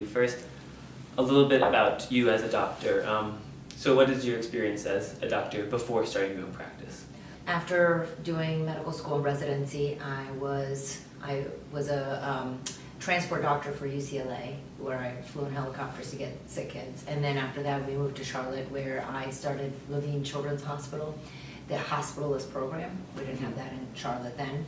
First, a little bit about you as a doctor. So what is your experience as a doctor before starting your own practice? After doing medical school and residency, I was a transport doctor for UCLA, where I flew in helicopters to get sick kids. And then after that, we moved to Charlotte, where I started Levine Children's Hospital, the hospitalist program. We didn't have that in Charlotte then.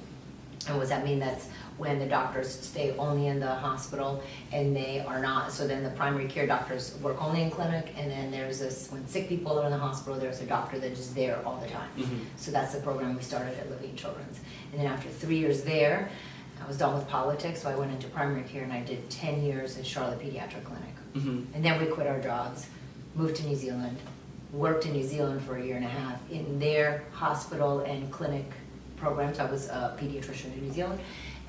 And what does that mean? That's when the doctors stay only in the hospital and they are not, so then the primary care doctors work only in clinic, and then there's this, when sick people are in the hospital, there's a doctor that is there all the time. So that's the program we started at Levine Children's. And then after 3 years there, I was done with politics, so I went into primary care and I did 10 years at Charlotte Pediatric Clinic. And then we quit our jobs, moved to New Zealand, worked in New Zealand for a year and a half in their hospital and clinic programs. I was a pediatrician in New Zealand,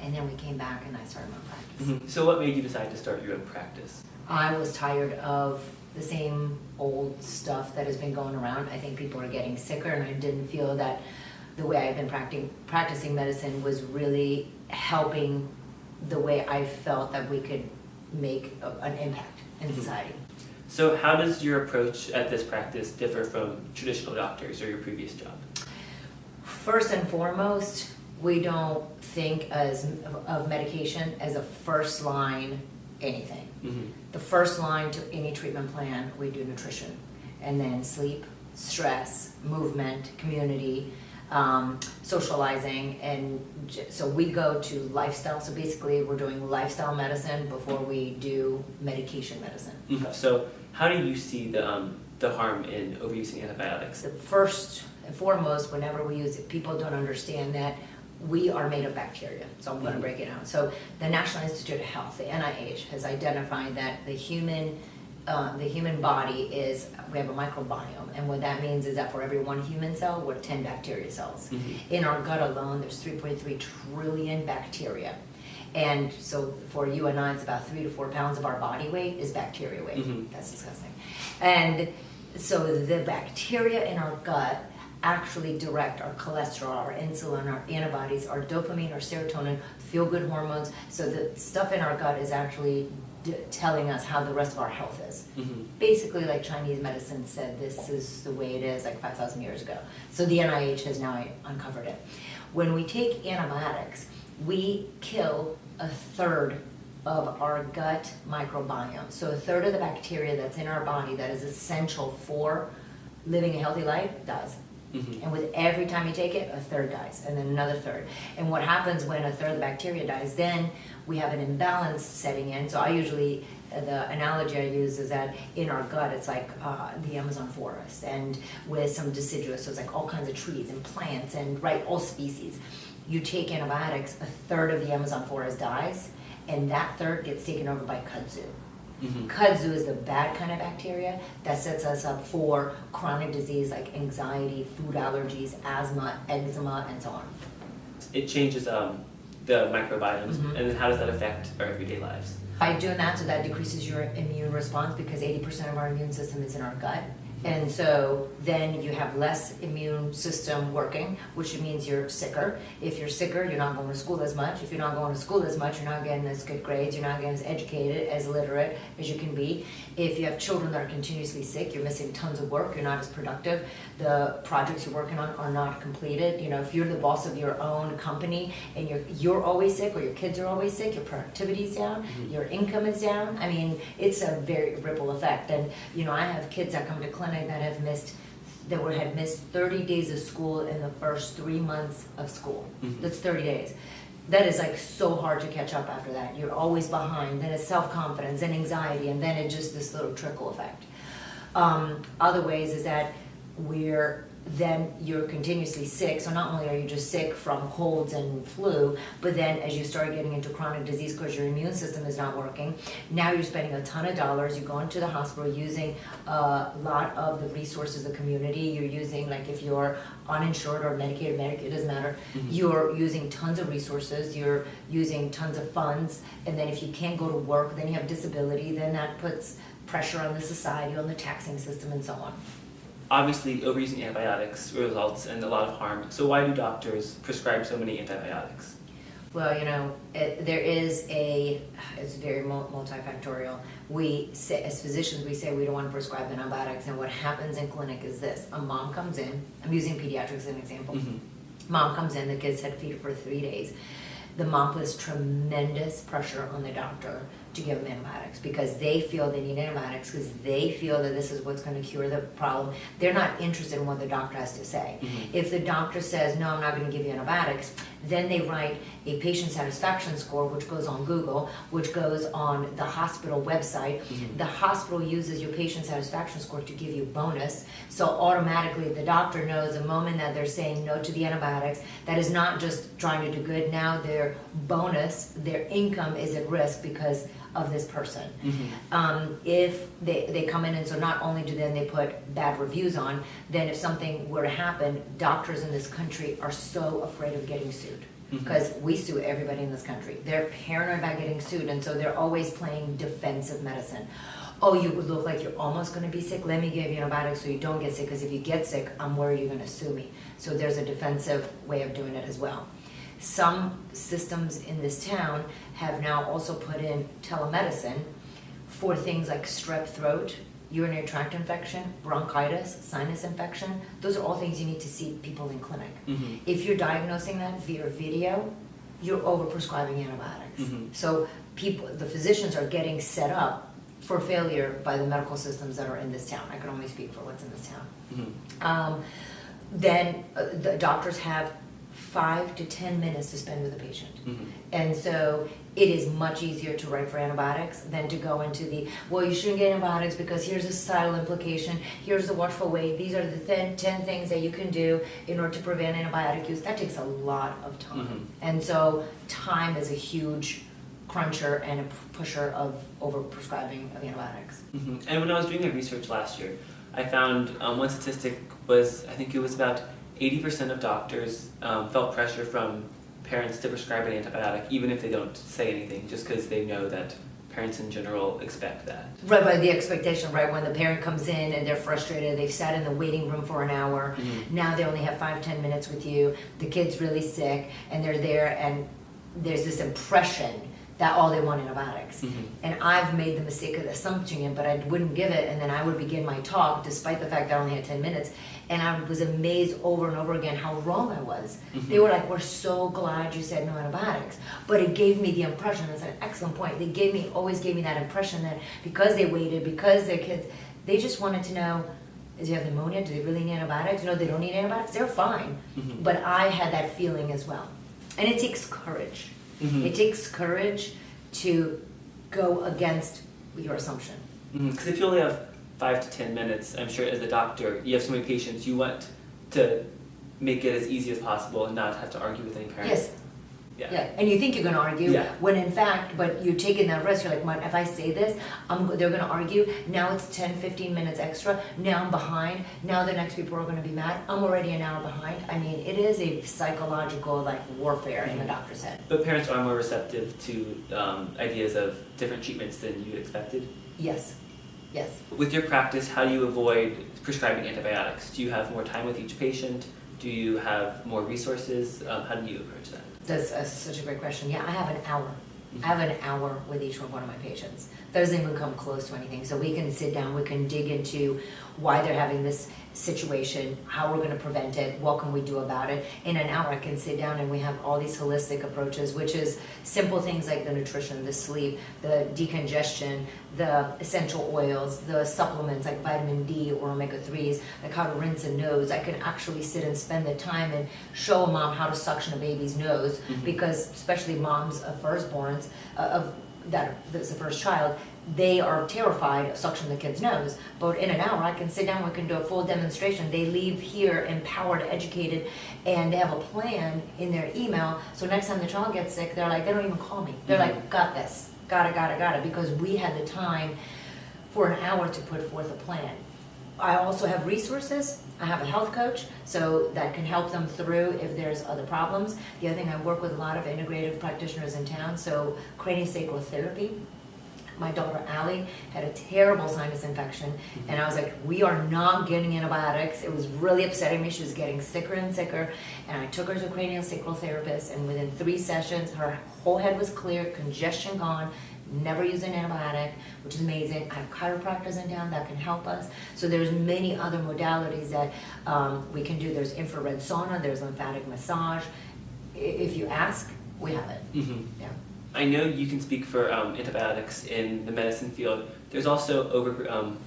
and then we came back and I started my practice. So what made you decide to start your own practice? I was tired of the same old stuff that has been going around. I think people are getting sicker, and I didn't feel that the way I've been practicing medicine was really helping the way I felt that we could make an impact in society. So how does your approach at this practice differ from traditional doctors or your previous job? First and foremost, we don't think of medication as a first line anything. The first line to any treatment plan, we do nutrition, and then sleep, stress, movement, community, socializing, and so we go to lifestyle. So basically, we're doing lifestyle medicine before we do medication medicine. So how do you see the harm in overusing antibiotics? The first and foremost, whenever we use it, people don't understand that we are made of bacteria. So I'm going to break it down. So the National Institute of Health, the NIH, has identified that the human body is, we have a microbiome, and what that means is that for every 1 human cell, we're 10 bacteria cells. In our gut alone, there's 3.3 trillion bacteria. And so for you and I, it's about 3 to 4 pounds of our body weight is bacteria weight. That's disgusting. And so the bacteria in our gut actually direct our cholesterol, our insulin, our antibodies, our dopamine, our serotonin, feel-good hormones. So the stuff in our gut is actually telling us how the rest of our health is. Basically, like Chinese medicine said, this is the way it is like 5,000 years ago. So the NIH has now uncovered it. When we take antibiotics, we kill a third of our gut microbiome. So a third of the bacteria that's in our body that is essential for living a healthy life dies. And with every time you take it, a third dies, and then another third. And what happens when a third of the bacteria dies, then we have an imbalance setting in. So I usually, the analogy I use is that in our gut, it's like the Amazon forest, and with some deciduous, so it's like all kinds of trees and plants and all species. You take antibiotics, a third of the Amazon forest dies, and that third gets taken over by kudzu. Kudzu is the bad kind of bacteria that sets us up for chronic disease like anxiety, food allergies, asthma, eczema, and so on. It changes the microbiomes, and then how does that affect our everyday lives? By doing that, so that decreases your immune response, because 80% of our immune system is in our gut. And so then you have less immune system working, which means you're sicker. If you're sicker, you're not going to school as much. If you're not going to school as much, you're not getting as good grades. You're not getting as educated, as literate as you can be. If you have children that are continuously sick, you're missing tons of work. You're not as productive. The projects you're working on are not completed. You know, if you're the boss of your own company and you're always sick, or your kids are always sick, your productivity is down, your income is down. I mean, it's a very ripple effect. And you know, I have kids that come to clinic that had missed 30 days of school in the first 3 months of school. That's 30 days. That is like so hard to catch up after that. You're always behind. Then it's self-confidence, then anxiety, and then it's just this little trickle effect. Other ways is that then you're continuously sick. So not only are you just sick from colds and flu, but then as you start getting into chronic disease because your immune system is not working, now you're spending a ton of dollars. You go into the hospital using a lot of the resources of the community. You're using, like if you're uninsured or Medicaid, it doesn't matter. You're using tons of resources. You're using tons of funds. And then if you can't go to work, then you have disability. Then that puts pressure on the society, on the taxing system, and so on. Obviously, overusing antibiotics results in a lot of harm. So why do doctors prescribe so many antibiotics? Well, there is it's very multifactorial. We say, as physicians, we say we don't want to prescribe antibiotics, and what happens in clinic is this. A mom comes in, I'm using pediatrics as an example. Mom comes in, the kid's had fever for 3 days. The mom puts tremendous pressure on the doctor to give them antibiotics because they feel they need antibiotics because they feel that this is what's going to cure the problem. They're not interested in what the doctor has to say. If the doctor says, no, I'm not going to give you antibiotics, then they write a patient satisfaction score, which goes on Google, which goes on the hospital website. The hospital uses your patient satisfaction score to give you bonus. So automatically the doctor knows the moment that they're saying no to the antibiotics, that is not just trying to do good. Now their bonus, their income is at risk because of this person. If they come in, and so not only do then they put bad reviews on, then if something were to happen, doctors in this country are so afraid of getting sued. Because we sue everybody in this country. They're paranoid about getting sued, and so they're always playing defensive medicine. Oh, you look like you're almost going to be sick. Let me give you antibiotics so you don't get sick, because if you get sick, I'm worried you're going to sue me. So there's a defensive way of doing it as well. Some systems in this town have now also put in telemedicine for things like strep throat, urinary tract infection, bronchitis, sinus infection. Those are all things you need to see people in clinic. If you're diagnosing that via video, you're overprescribing antibiotics. So the physicians are getting set up for failure by the medical systems that are in this town. I can only speak for what's in this town. Then the doctors have 5 to 10 minutes to spend with a patient. And so it is much easier to write for antibiotics than to go into well, you shouldn't get antibiotics because here's a societal implication, here's the watchful wait, these are the 10 things that you can do in order to prevent antibiotic use. That takes a lot of time. And so time is a huge cruncher and a pusher of overprescribing of antibiotics. And when I was doing my research last year, I found one statistic was, I think it was about 80% of doctors felt pressure from parents to prescribe an antibiotic, even if they don't say anything, just because they know that parents in general expect that. Right, the expectation, right? When the parent comes in and they're frustrated, they've sat in the waiting room for an hour, now they only have 5-10 minutes with you, the kid's really sick, and they're there, and there's this impression that all they want antibiotics. And I've made the mistake of assumpting it, but I wouldn't give it, and then I would begin my talk despite the fact that I only had 10 minutes, and I was amazed over and over again how wrong I was. They were like, we're so glad you said no antibiotics. But it gave me the impression, that's an excellent point, always gave me that impression that because they waited, because their kids, they just wanted to know, do you have pneumonia? Do they really need antibiotics? No, they don't need antibiotics, they're fine. But I had that feeling as well. And it takes courage. It takes courage to go against your assumption. Because if you only have 5 to 10 minutes, I'm sure as a doctor, you have so many patients, you want to make it as easy as possible and not have to argue with any parents. Yes. Yeah. And you think you're going to argue, Yeah. when in fact, but you're taking that risk. You're like, "Man, if I say this, they're going to argue. Now it's 10, 15 minutes extra. Now I'm behind. Now the next people are going to be mad. I'm already an hour behind." I mean, it is a psychological warfare in the doctor's head. But parents are more receptive to ideas of different treatments than you expected. Yes. With your practice, how do you avoid prescribing antibiotics? Do you have more time with each patient? Do you have more resources? How do you approach that? That's such a great question. Yeah, I have an hour. I have an hour with each one of my patients. That doesn't even come close to anything. So we can sit down, we can dig into why they're having this situation, how we're going to prevent it, what can we do about it. In an hour I can sit down and we have all these holistic approaches, which is simple things like the nutrition, the sleep, the decongestion, the essential oils, the supplements like vitamin D or omega-3s, like how to rinse a nose. I can actually sit and spend the time and show a mom how to suction a baby's nose, because especially moms of firstborns, that's the first child, they are terrified of suctioning the kid's nose. But in an hour, I can sit down, we can do a full demonstration. They leave here empowered, educated, and they have a plan in their email. So next time the child gets sick, they're like, they don't even call me. They're like, got this, got it, because we had the time for an hour to put forth a plan. I also have resources. I have a health coach, so that can help them through if there's other problems. The other thing, I work with a lot of integrative practitioners in town, so craniosacral therapy. My daughter Allie had a terrible sinus infection, and I was like, we are not getting antibiotics. It was really upsetting me. She was getting sicker and sicker, and I took her to a craniosacral therapist, and within 3 sessions, her whole head was clear, congestion gone, never used an antibiotic, which is amazing. I have chiropractors in town that can help us. So there's many other modalities that we can do. There's infrared sauna, there's lymphatic massage. If you ask, we have it. Yeah. I know you can speak for antibiotics in the medicine field. There's also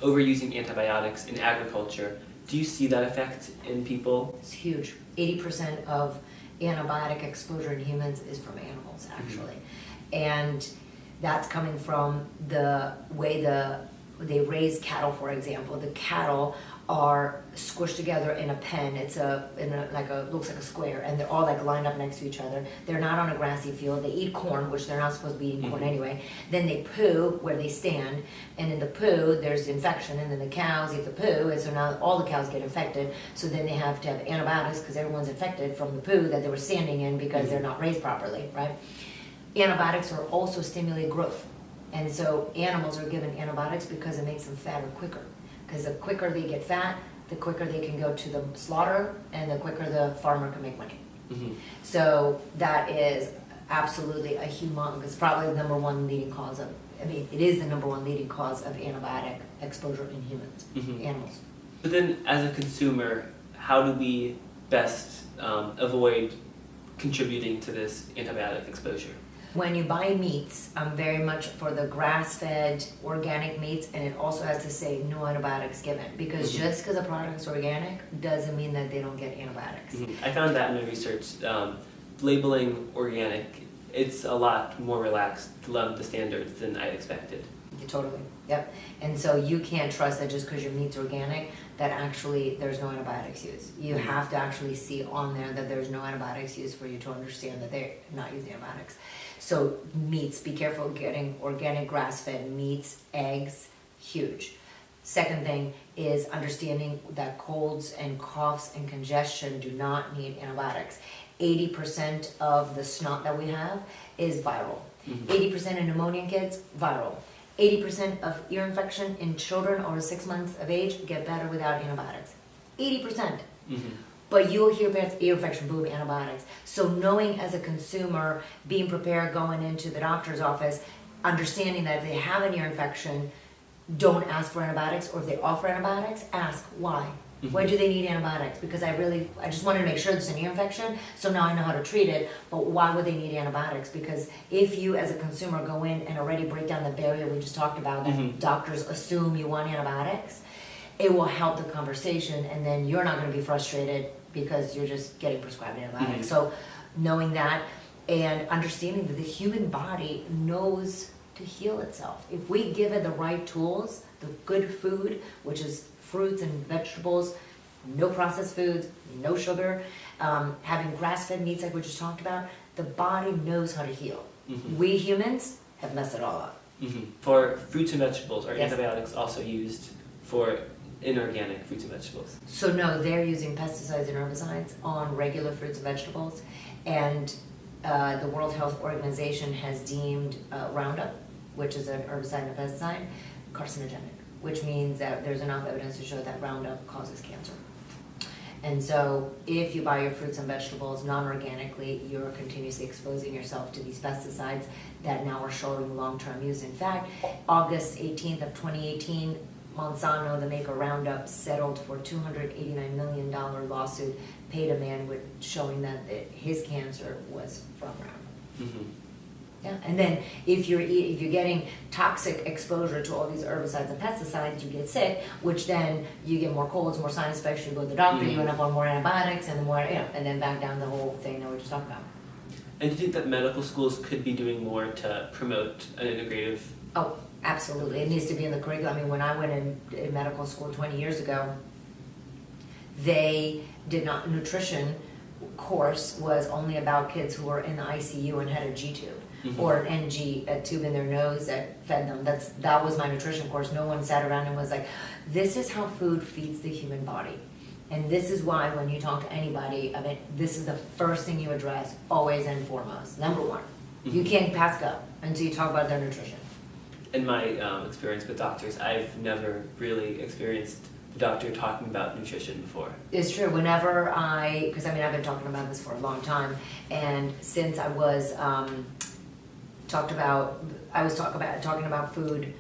overusing antibiotics in agriculture. Do you see that effect in people? It's huge. 80% of antibiotic exposure in humans is from animals, actually. And that's coming from the way they raise cattle, for example. The cattle are squished together in a pen. It's looks like a square, and they're all like lined up next to each other. They're not on a grassy field. They eat corn, which they're not supposed to be eating corn anyway. Then they poo where they stand, and in the poo there's infection, and then the cows eat the poo, and so now all the cows get infected. So then they have to have antibiotics because everyone's infected from the poo that they were standing in because they're not raised properly, right? Antibiotics are also stimulate growth, and so animals are given antibiotics because it makes them fatter quicker. Because the quicker they get fat, the quicker they can go to the slaughter, and the quicker the farmer can make money. So that is absolutely a humongous, probably the number one leading cause of, it is the number one leading cause of antibiotic exposure in humans, animals. But then, as a consumer, how do we best avoid contributing to this antibiotic exposure? When you buy meats, I'm very much for the grass-fed organic meats, and it also has to say no antibiotics given, because just because a product is organic doesn't mean that they don't get antibiotics. I found that in my research. Labeling organic, it's a lot more relaxed, the standards than I expected. Totally, yep. And so you can't trust that just because your meat's organic, that actually there's no antibiotics used. You have to actually see on there that there's no antibiotics used for you to understand that they're not using antibiotics. So meats, be careful getting organic grass-fed meats, eggs, huge. Second thing is understanding that colds and coughs and congestion do not need antibiotics. 80% of the snot that we have is viral. 80% of pneumonia in kids, viral. 80% of ear infection in children over 6 months of age get better without antibiotics. 80%. But you'll hear about ear infection, boom, antibiotics. So knowing as a consumer, being prepared going into the doctor's office, understanding that if they have an ear infection, don't ask for antibiotics, or if they offer antibiotics, ask why. Why do they need antibiotics? Because I just wanted to make sure there's an ear infection, so now I know how to treat it, but why would they need antibiotics? Because if you as a consumer go in and already break down the barrier we just talked about, that doctors assume you want antibiotics, it will help the conversation, and then you're not going to be frustrated because you're just getting prescribed antibiotics. So knowing that and understanding that the human body knows to heal itself. If we give it the right tools, the good food, which is fruits and vegetables, no processed foods, no sugar, having grass-fed meats like we just talked about, the body knows how to heal. We humans have messed it all up. For fruits and vegetables, are Yes. antibiotics also used for inorganic fruits and vegetables? So no, they're using pesticides and herbicides on regular fruits and vegetables, and the World Health Organization has deemed Roundup, which is an herbicide and a pesticide, carcinogenic, which means that there's enough evidence to show that Roundup causes cancer. And so if you buy your fruits and vegetables non-organically, you're continuously exposing yourself to these pesticides that now are showing long-term use. In fact, August 18th of 2018, Monsanto, the maker Roundup, settled for $289 million lawsuit, paid a man with showing that his cancer was from Roundup. Yeah, and then if you're getting toxic exposure to all these herbicides and pesticides, you get sick, which then you get more colds, more sinus infection, you go to the doctor, you end up on more antibiotics, and more, and then back down the whole thing that we just talked about. And do you think that medical schools could be doing more to promote an integrative? Oh, absolutely. It needs to be in the curriculum. I mean, when I went in medical school 20 years ago, they did not, nutrition course was only about kids who were in the ICU and had a G-tube. Or an NG, a tube in their nose that fed them. That was my nutrition course. No one sat around and was like, this is how food feeds the human body. And this is why when you talk to anybody, I mean, this is the first thing you address, always and foremost. Number one. You can't pass go until you talk about their nutrition. In my experience with doctors, I've never really experienced the doctor talking about nutrition before. It's true. Whenever because I mean, I've been talking about this for a long time, and since I was talking about food,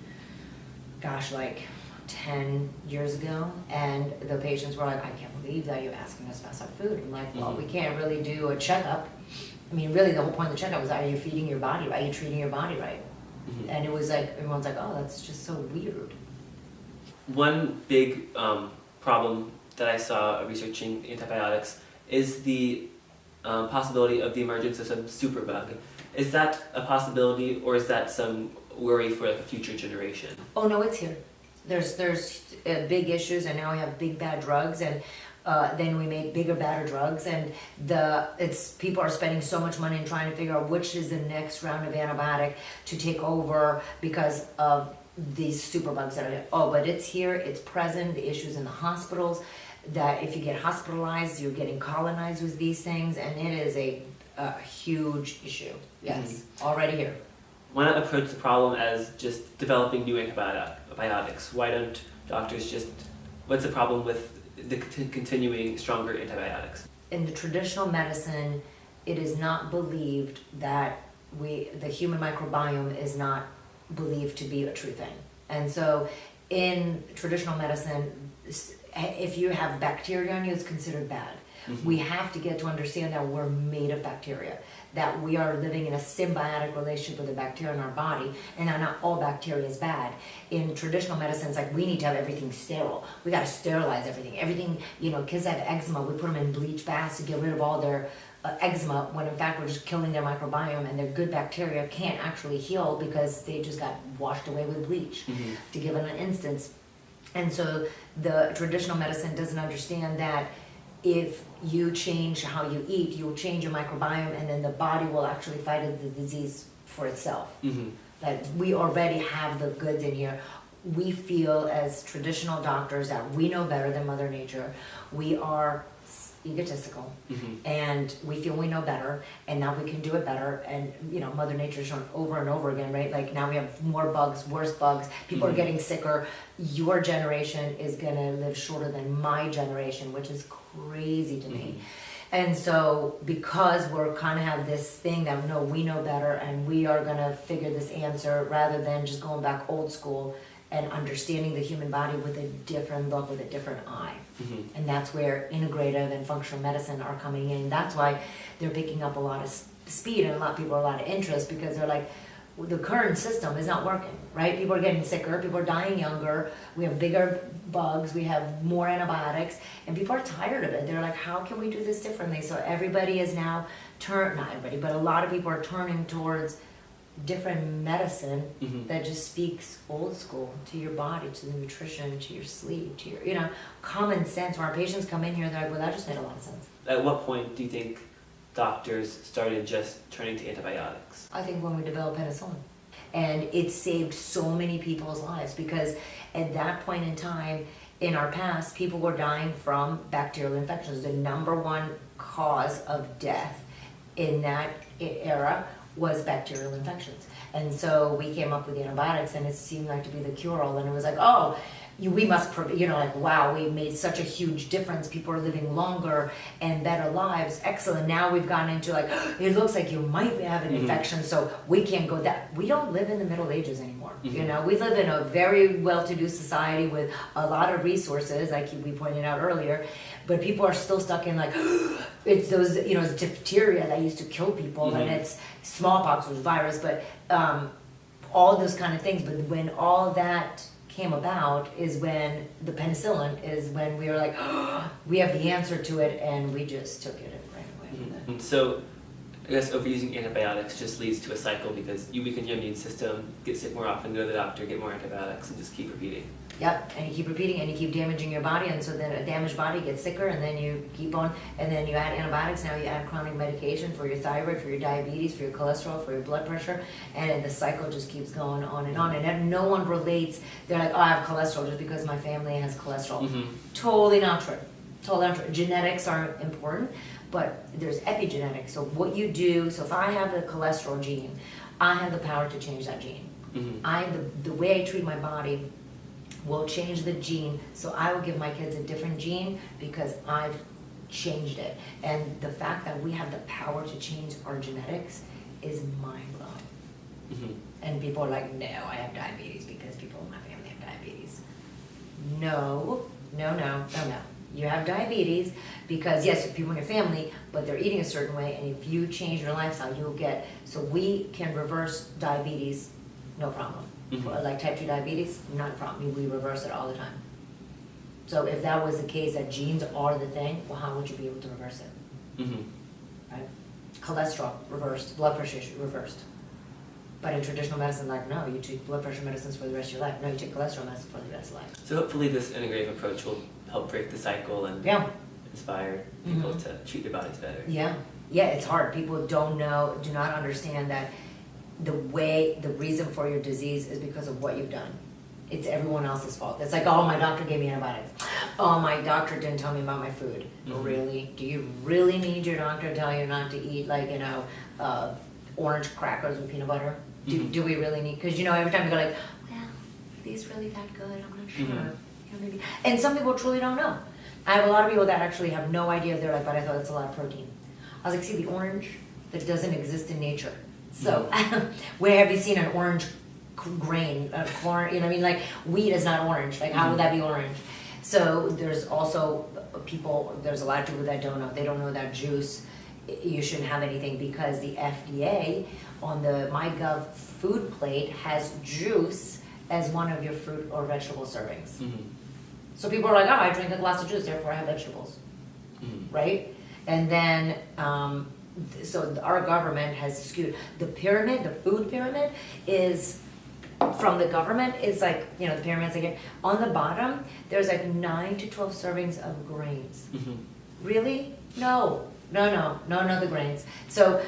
gosh, like 10 years ago, and the patients were like, I can't believe that you're asking us about food. I'm like, well, we can't really do a checkup. I mean, really, the whole point of the checkup was, are you feeding your body right? Are you treating your body right? And it was like, everyone's like, oh, that's just so weird. One big problem that I saw researching antibiotics is the possibility of the emergence of some superbug. Is that a possibility, or is that some worry for like a future generation? Oh no, it's here. There's big issues, and now we have big bad drugs, and then we make bigger, badder drugs, and people are spending so much money in trying to figure out which is the next round of antibiotic to take over because of these superbugs that are. Oh, but it's here, it's present. The issues in the hospitals, that if you get hospitalized, you're getting colonized with these things, and it is a huge issue. Yes, already here. Why not approach the problem as just developing new antibiotics? Why don't doctors just, what's the problem with the continuing stronger antibiotics? In the traditional medicine, it is not believed that the human microbiome is not believed to be a true thing. And so in traditional medicine, if you have bacteria on you, it's considered bad. We have to get to understand that we're made of bacteria, that we are living in a symbiotic relationship with the bacteria in our body, and that not all bacteria is bad. In traditional medicine, it's like we need to have everything sterile. We got to sterilize everything. Everything, kids have eczema, we put them in bleach baths to get rid of all their eczema, when in fact we're just killing their microbiome, and their good bacteria can't actually heal because they just got washed away with bleach, to give an instance. And so the traditional medicine doesn't understand that if you change how you eat, you'll change your microbiome, and then the body will actually fight the disease for itself. That we already have the goods in here. We feel as traditional doctors that we know better than Mother Nature. We are egotistical, and we feel we know better, and now we can do it better. And Mother Nature's shown over and over again, right? Like now we have more bugs, worse bugs. People are getting sicker. Your generation is gonna live shorter than my generation, which is crazy to me. And so because we're kind of have this thing that no, we know better, and we are gonna figure this answer rather than just going back old school and understanding the human body with a different look, with a different eye. And that's where integrative and functional medicine are coming in. That's why they're picking up a lot of speed, and a lot of people are a lot of interest, because they're like, the current system is not working, right? People are getting sicker, people are dying younger, we have bigger bugs, we have more antibiotics, and people are tired of it. They're like, how can we do this differently? So everybody is now not everybody, but a lot of people are turning towards different medicine that just speaks old school to your body, to the nutrition, to your sleep, to your common sense. When our patients come in here, they're like, well, that just made a lot of sense. At what point do you think doctors started just turning to antibiotics? I think when we developed penicillin, and it saved so many people's lives, because at that point in time in our past, people were dying from bacterial infections. The number one cause of death in that era was bacterial infections. And so we came up with antibiotics, and it seemed like to be the cure-all, and it was like, oh, we must, like, wow, we made such a huge difference. People are living longer and better lives. Excellent. Now we've gotten into like, it looks like you might have an infection, so we can't go that. We don't live in the Middle Ages anymore. We live in a very well-to-do society with a lot of resources, like we pointed out earlier, but people are still stuck in like, it's those, it's diphtheria that used to kill people, and it's smallpox was virus, but all those kind of things. But when all that came about is when the penicillin is when we were like, oh, we have the answer to it, and we just took it and ran away with it. So I guess overusing antibiotics just leads to a cycle, because you weaken your immune system, get sick more often, go to the doctor, get more antibiotics, and just keep repeating. Yep, and you keep repeating, and you keep damaging your body, and so then a damaged body gets sicker, and then you keep on, and then you add antibiotics. Now you add chronic medication for your thyroid, for your diabetes, for your cholesterol, for your blood pressure, and the cycle just keeps going on. And no one relates. They're like, oh, I have cholesterol just because my family has cholesterol. Totally not true. Totally not true. Genetics are important, but there's epigenetics. So what you do, so if I have the cholesterol gene, I have the power to change that gene. Mhm. The way I treat my body will change the gene, so I will give my kids a different gene because I've changed it. And the fact that we have the power to change our genetics is mind-blowing. Mhm. And people are like, no, I have diabetes because people in my family have diabetes. No. You have diabetes because, yes, people in your family, but they're eating a certain way, and if you change your lifestyle, you'll get, so we can reverse diabetes, no problem. Mhm. Like type 2 diabetes, not a problem, we reverse it all the time. So if that was the case, that genes are the thing, well, how would you be able to reverse it, Mhm. right? Cholesterol, reversed, blood pressure issue, reversed. But in traditional medicine, like, no, you take blood pressure medicines for the rest of your life. No, you take cholesterol medicine for the rest of life. So hopefully this integrative approach will help break the cycle and Yeah. inspire people to treat their bodies better. Yeah, it's hard. People do not understand that the reason for your disease is because of what you've done. It's everyone else's fault. It's like, oh, my doctor gave me antibiotics. Oh, my doctor didn't tell me about my food. Mhm. Really? Do you really need your doctor to tell you not to eat, like, orange crackers with peanut butter? Mhm. Do we really need, because, every time you go like, well, are these really that good? I'm not sure. Mhm. Maybe. And some people truly don't know. I have a lot of people that actually have no idea. They're like, but I thought it's a lot of protein. I was like, see, the orange, that doesn't exist in nature. So where have you seen an orange grain, corn, like wheat is not orange. Like how would that be orange? So there's also there's a lot of people that don't know. They don't know that juice, you shouldn't have anything because the FDA on the MyGov food plate has juice as one of your fruit or vegetable servings. Mhm. So people are like, oh, I drink a glass of juice, therefore I have vegetables, Mhm. right? And then, so our government has skewed, the food pyramid is, from the government, is like, the pyramid's again, on the bottom, there's like 9 to 12 servings of grains. Mhm. Really? No, the grains. So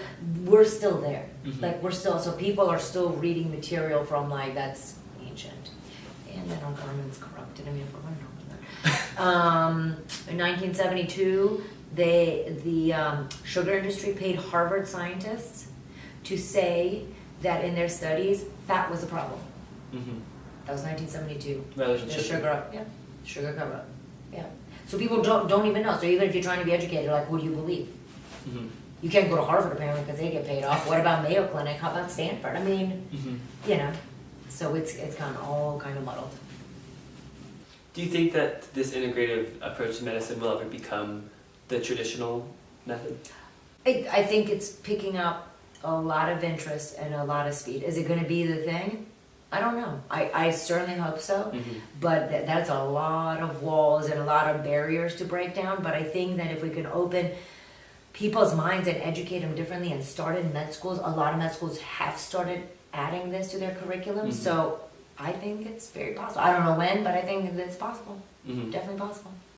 we're still there. Mhm. Like so people are still reading material from like, that's ancient. And then our government's corrupted, I mean, if we're going to know that. In 1972, the sugar industry paid Harvard scientists to say that in their studies, fat was a problem. Mhm. That was 1972. Rather than The sugar. sugar cover up, yeah. So people don't even know. So even if you're trying to be educated, like, who do you believe? Mhm. You can't go to Harvard apparently because they get paid off. What about Mayo Clinic? How about Stanford? I mean, Mhm. So it's kind of all kind of muddled. Do you think that this integrative approach to medicine will ever become the traditional method? I think it's picking up a lot of interest and a lot of speed. Is it going to be the thing? I don't know. I certainly hope so. Mhm. But that's a lot of walls and a lot of barriers to break down. But I think that if we can open people's minds and educate them differently and start in med schools, a lot of med schools have started adding this to their curriculum. Mhm. So I think it's very possible. I don't know when, but I think it's possible. Mhm. Definitely possible.